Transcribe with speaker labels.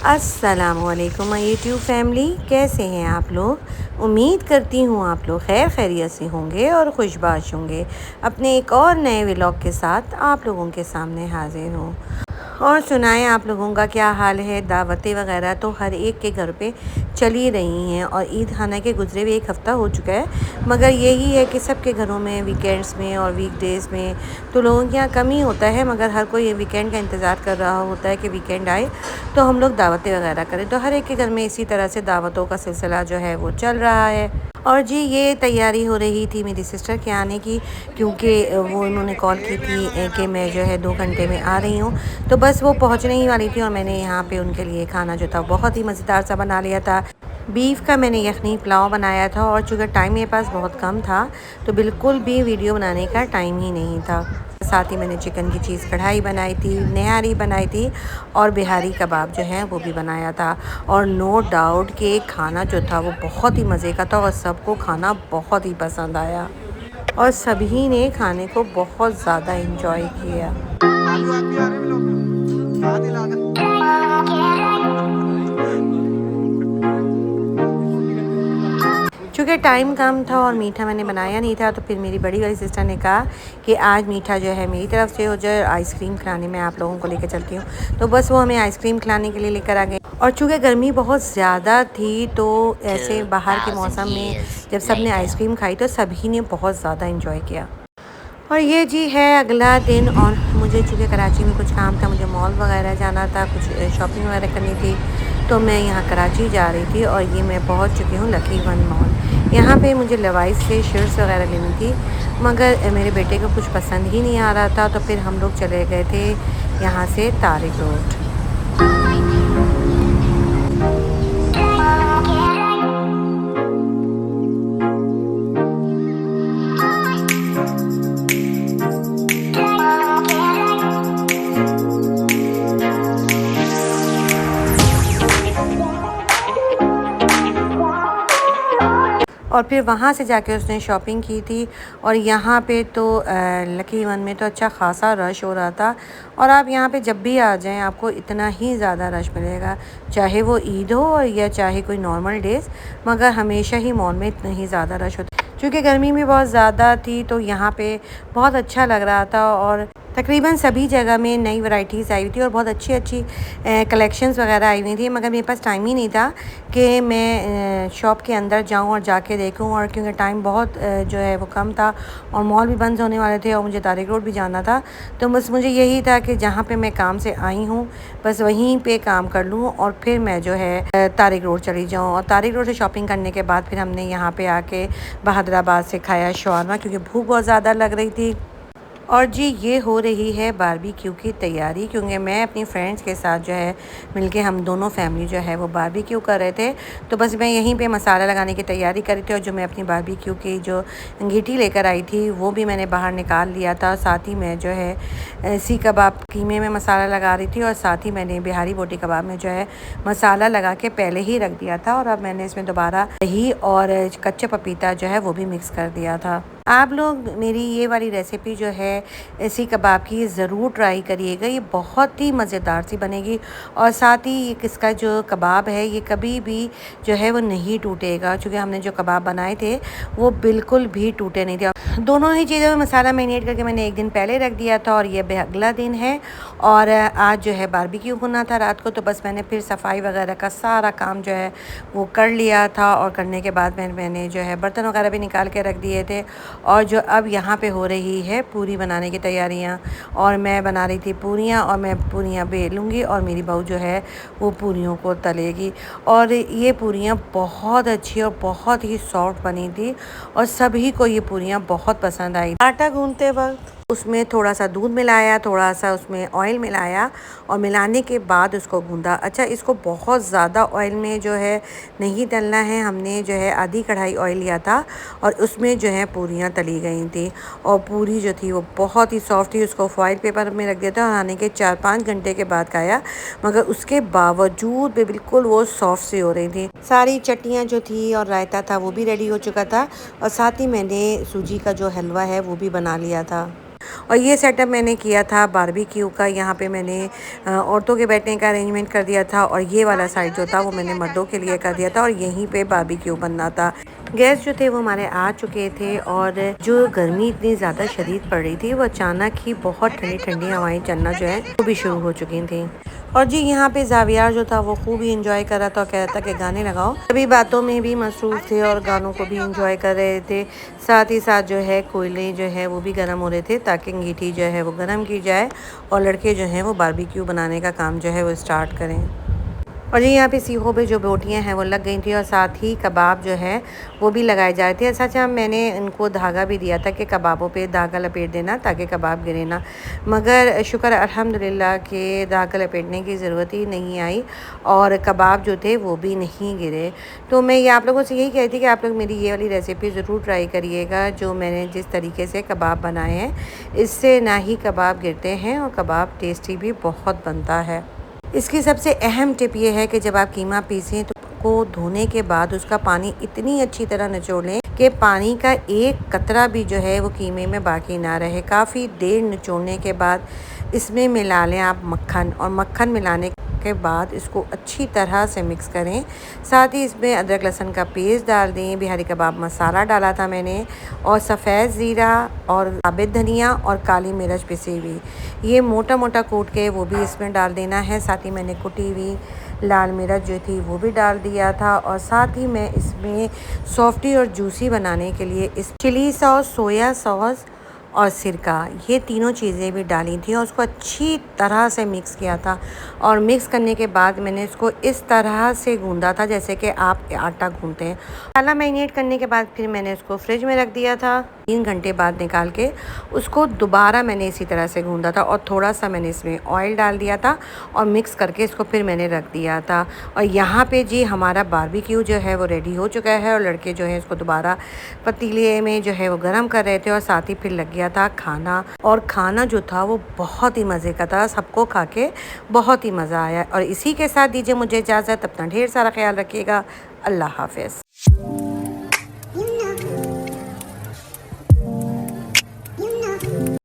Speaker 1: अस्सलामुअलैकुम my YouTube family, कैसे हैं आप लोग। उम्मीद करती हूँ आप लोग खैर खैरियत से होंगे और खुशबाश होंगे। अपने एक और नए व्लॉग के साथ आप लोगों के सामने हाजिर हूँ। और सुनाएं आप लोगों का क्या हाल है। दावतें वगैरह तो हर एक के घर पे चली रही हैं और ईद खाना के गुजरे हुए एक हफ़्ता हो चुका है, मगर यही है कि सबके घरों में वीकेंड्स में और वीकडेज़ में तो लोगों के यहाँ कम ही होता है, मगर हर कोई ये वीकेंड का इंतज़ार कर रहा होता है कि वीकेंड आए तो हम लोग दावतें वगैरह करें। तो हर एक के घर में इसी तरह से दावतों का सिलसिला जो है वो चल रहा है। और जी ये तैयारी हो रही थी मेरी सिस्टर के आने की, क्योंकि वो उन्होंने कॉल की थी कि मैं जो है 2 घंटे में आ रही हूँ। तो बस वो पहुँचने ही वाली थी और मैंने यहाँ पे उनके लिए खाना जो था बहुत ही मज़ेदार सा बना लिया था। बीफ का मैंने यखनी पुलाव बनाया था और चूँकि टाइम मेरे पास बहुत कम था तो बिल्कुल भी वीडियो बनाने का टाइम ही नहीं था। साथ ही मैंने चिकन की चीज़ कढ़ाई बनाई थी, नहारी बनाई थी और बिहारी कबाब जो है वो भी बनाया था। और नो डाउट कि खाना जो था वो बहुत ही मज़े का था और सबको खाना बहुत ही पसंद आया और सभी ने खाने को बहुत ज़्यादा इंजॉय किया।
Speaker 2: आलू आप भी आ रहे हैं व्लॉग में कहाँ दिला
Speaker 1: चूँकि टाइम कम था और मीठा मैंने बनाया नहीं था, तो फिर मेरी बड़ी वाली सिस्टर ने कहा कि आज मीठा जो है मेरी तरफ से हो जाए, आइसक्रीम खिलाने में आप लोगों को लेकर चलती हूँ। तो बस वो हमें आइसक्रीम खिलाने के लिए लेकर आ गए। और चूँकि गर्मी बहुत ज़्यादा थी तो ऐसे बाहर के मौसम में जब सब ने आइसक्रीम खाई तो सभी ने बहुत ज़्यादा इंजॉय किया। और ये जी है अगला दिन और मुझे चूँकि कराची में कुछ काम था, मुझे मॉल वगैरह जाना था, कुछ शॉपिंग वगैरह करनी थी, तो मैं यहाँ कराची जा रही थी और ये मैं पहुँच चुकी हूँ लकी वन मॉल। यहाँ पे मुझे लेवाइस से शर्ट्स वगैरह लेनी थी, मगर मेरे बेटे को कुछ पसंद ही नहीं आ रहा था, तो फिर हम लोग चले गए थे यहाँ से तारिक रोड। और फिर वहाँ से जाके उसने शॉपिंग की थी। और यहाँ पे तो लकी वन में तो अच्छा ख़ासा रश हो रहा था। और आप यहाँ पे जब भी आ जाएं आपको इतना ही ज़्यादा रश मिलेगा, चाहे वो ईद हो या चाहे कोई नॉर्मल डेज़, मगर हमेशा ही मॉल में इतना ही ज़्यादा रश होता है। क्योंकि गर्मी भी बहुत ज़्यादा थी तो यहाँ पे बहुत अच्छा लग रहा था और तकरीबन सभी जगह में नई वैरायटीज़ आई हुई थी और बहुत अच्छी अच्छी कलेक्शंस वगैरह आई हुई थी, मगर मेरे पास टाइम ही नहीं था कि मैं शॉप के अंदर जाऊं और जाके देखूं। और क्योंकि टाइम बहुत जो है वो कम था और मॉल भी बंद होने वाले थे और मुझे तारिक रोड भी जाना था, तो बस मुझे यही था कि जहां पे मैं काम से आई हूं बस वहीं पे काम कर लूं और फिर मैं जो है तारिक रोड चली जाऊँ। और तारिक रोड से शॉपिंग करने के बाद फिर हमने यहाँ पर आके बहादुराबाद से खाया शवारमा, क्योंकि भूख बहुत ज़्यादा लग रही थी। और जी ये हो रही है बारबेक्यू की तैयारी, क्योंकि मैं अपनी फ्रेंड्स के साथ जो है मिलके हम दोनों फैमिली जो है वो बारबेक्यू कर रहे थे। तो बस मैं यहीं पे मसाला लगाने की तैयारी कर रही थी और जो मैं अपनी बारबेक्यू की जो अंगीठी लेकर आई थी वो भी मैंने बाहर निकाल लिया था। साथ ही मैं जो है सीख कबाब कीमे में मसाला लगा रही थी और साथ ही मैंने बिहारी बोटी कबाब में जो है मसाला लगा के पहले ही रख दिया था और अब मैंने इसमें दोबारा दही और कच्चा पपीता जो है वो भी मिक्स कर दिया था। आप लोग मेरी ये वाली रेसिपी जो है सीख कबाब की ज़रूर ट्राई करिएगा, ये बहुत ही मज़ेदार सी बनेगी। और साथ ही इसका जो कबाब है ये कभी भी जो है वो नहीं टूटेगा, क्योंकि हमने जो कबाब बनाए थे वो बिल्कुल भी टूटे नहीं थे। दोनों ही चीज़ों में मसाला मैरिनेट करके मैंने एक दिन पहले रख दिया था और ये अगला दिन है। और आज जो है बारबेक्यू होना था रात को, तो बस मैंने फिर सफाई वगैरह का सारा काम जो है वो कर लिया था। और करने के बाद मैंने जो है बर्तन वगैरह भी निकाल के रख दिए थे। और जो अब यहाँ पे हो रही है पूरी बनाने की तैयारियाँ, और मैं बना रही थी पूरियाँ और मैं पूरियाँ बेलूँगी और मेरी बहू जो है वो पूरियों को तलेगी। और ये पूरियाँ बहुत अच्छी और बहुत ही सॉफ्ट बनी थी और सभी को ये पूरियाँ बहुत पसंद आई। आटा गूंथते वक्त उसमें थोड़ा सा दूध मिलाया, थोड़ा सा उसमें ऑयल मिलाया और मिलाने के बाद उसको गूंदा। अच्छा, इसको बहुत ज़्यादा ऑयल में जो है नहीं तलना है। हमने जो है आधी कढ़ाई ऑयल लिया था और उसमें जो है पूरियाँ तली गई थी और पूरी जो थी वो बहुत ही सॉफ्ट थी। उसको फॉइल पेपर में रख दिया था और आने के 4-5 घंटे के बाद खाया, मगर उसके बावजूद भी बिल्कुल वो सॉफ्ट सी हो रही थी। सारी चटनियाँ जो थी और रायता था वो भी रेडी हो चुका था और साथ ही मैंने सूजी का जो हलवा है वो भी बना लिया था। और ये सेटअप मैंने किया था बारबेक्यू का। यहाँ पे मैंने औरतों के बैठने का अरेंजमेंट कर दिया था और ये वाला साइड जो था वो मैंने मर्दों के लिए कर दिया था और यहीं पे बारबेक्यू बनना था। गेस्ट जो थे वो हमारे आ चुके थे और जो गर्मी इतनी ज़्यादा शदीद पड़ रही थी वो अचानक ही बहुत ठंडी ठंडी हवाएं चलना जो है वो भी शुरू हो चुकी थी। और जी यहाँ पे जावियार जो था वो खूब ही इंजॉय कर रहा था और कह रहा था कि गाने लगाओ। सभी बातों में भी मसरूफ़ थे और गानों को भी इंजॉय कर रहे थे। साथ ही साथ जो है कोयले जो है वो भी गर्म हो रहे थे ताकि अंगीठी जो है वो गर्म की जाए और लड़के जो हैं वो बारबेक्यू बनाने का काम जो है वो स्टार्ट करें। और ये यहाँ पे सीखों पे जो बोटियाँ हैं वो लग गई थी और साथ ही कबाब जो है वो भी लगाए जा रहे थे। अच्छा अच्छा मैंने इनको धागा भी दिया था कि कबाबों पे धागा लपेट देना ताकि कबाब गिरे ना, मगर शुक्र अल्हम्दुलिल्लाह कि धागा लपेटने की ज़रूरत ही नहीं आई और कबाब जो थे वो भी नहीं गिरे। तो मैं ये आप लोगों से यही कहती कि आप लोग मेरी ये वाली रेसिपी ज़रूर ट्राई करिएगा जो मैंने जिस तरीके से कबाब बनाए हैं। इससे ना ही कबाब गिरते हैं और कबाब टेस्टी भी बहुत बनता है। इसकी सबसे अहम टिप ये है कि जब आप कीमा पीसें तो को धोने के बाद उसका पानी इतनी अच्छी तरह निचोड़ लें कि पानी का एक कतरा भी जो है वो कीमे में बाकी ना रहे। काफ़ी देर निचोड़ने के बाद इसमें मिला लें आप मक्खन और मक्खन मिलाने के बाद इसको अच्छी तरह से मिक्स करें। साथ ही इसमें अदरक लहसुन का पेस्ट डाल दें, बिहारी कबाब मसाला डाला था मैंने और सफ़ेद ज़ीरा और साबित धनिया और काली मिर्च पिसी हुई ये मोटा मोटा कूट के वो भी इसमें डाल देना है। साथ ही मैंने कुटी हुई लाल मिर्च जो थी वो भी डाल दिया था और साथ ही मैं इसमें सॉफ्टी और जूसी बनाने के लिए इस चिली सॉस, सोया सॉस और सिरका ये तीनों चीज़ें भी डाली थी और उसको अच्छी तरह से मिक्स किया था। और मिक्स करने के बाद मैंने इसको इस तरह से गूंदा था जैसे कि आप आटा गूंदते हैं। मसाला मैरिनेट करने के बाद फिर मैंने उसको फ्रिज में रख दिया था। 3 घंटे बाद निकाल के उसको दोबारा मैंने इसी तरह से गूंदा था और थोड़ा सा मैंने इसमें ऑयल डाल दिया था और मिक्स करके इसको फिर मैंने रख दिया था। और यहाँ पे जी हमारा बारबेक्यू जो है वो रेडी हो चुका है और लड़के जो है इसको दोबारा पतीले में जो है वो गर्म कर रहे थे और साथ ही फिर लग गया था खाना। और खाना जो था वो बहुत ही मज़े का था, सबको खा के बहुत ही मज़ा आया। और इसी के साथ दीजिए मुझे इजाज़त, अपना ढेर सारा ख्याल रखिएगा। अल्लाह हाफ़िज़।